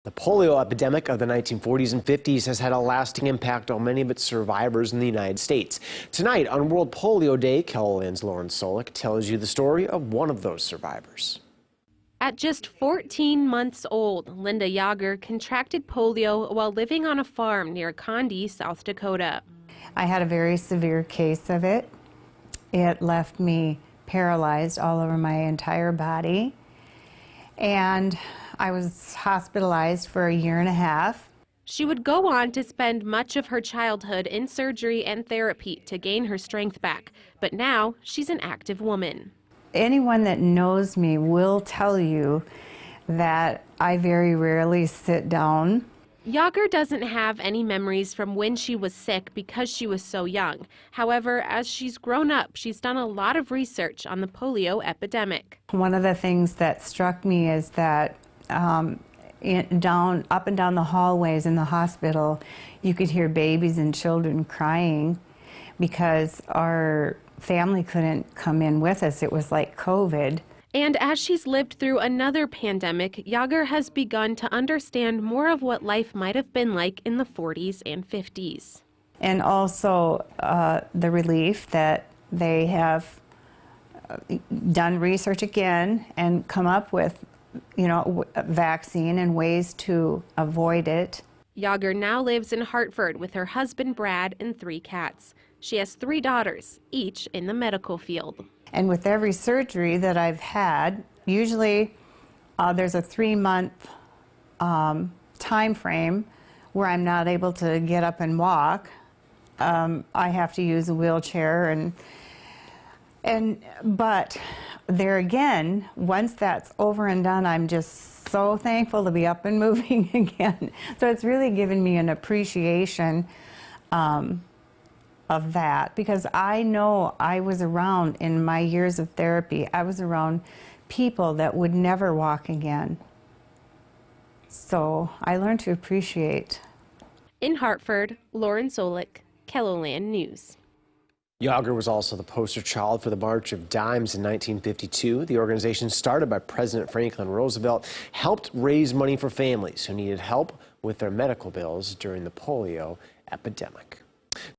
The polio epidemic of the 1940s and 50s has had a lasting impact on many of its survivors in the United States. Tonight on World Polio Day, KELOLAND's Lauren Solik tells you the story of one of those survivors. At just 14 months old, Linda Yager contracted polio while living on a farm near Condi, South Dakota. I had a very severe case of it. It left me paralyzed all over my entire body, and I was hospitalized for a year and a half. She would go on to spend much of her childhood in surgery and therapy to gain her strength back, but now she's an active woman. Anyone that knows me will tell you that I very rarely sit down. Yager doesn't have any memories from when she was sick because she was so young. However, as she's grown up, she's done a lot of research on the polio epidemic. One of the things that struck me is that up and down the hallways in the hospital, you could hear babies and children crying because our family couldn't come in with us. It was like COVID. And as she's lived through another pandemic, Yager has begun to understand more of what life might have been like in the 40s and 50s. And also the relief that they have done research again and come up with, a vaccine and ways to avoid it. Yager now lives in Hartford with her husband Brad and 3 cats. She has 3 daughters, each in the medical field. And with every surgery that I've had, usually there's a 3-month time frame where I'm not able to get up and walk. I have to use a wheelchair, but there again, once that's over and done, I'm just so thankful to be up and moving again. So it's really given me an appreciation of that, because I know I was around in my years of therapy. I was around people that would never walk again. So I learned to appreciate. In Hartford, Lauren Solik, KELOLAND News. Yager was also the poster child for the March of Dimes in 1952. The organization, started by President Franklin Roosevelt, helped raise money for families who needed help with their medical bills during the polio epidemic.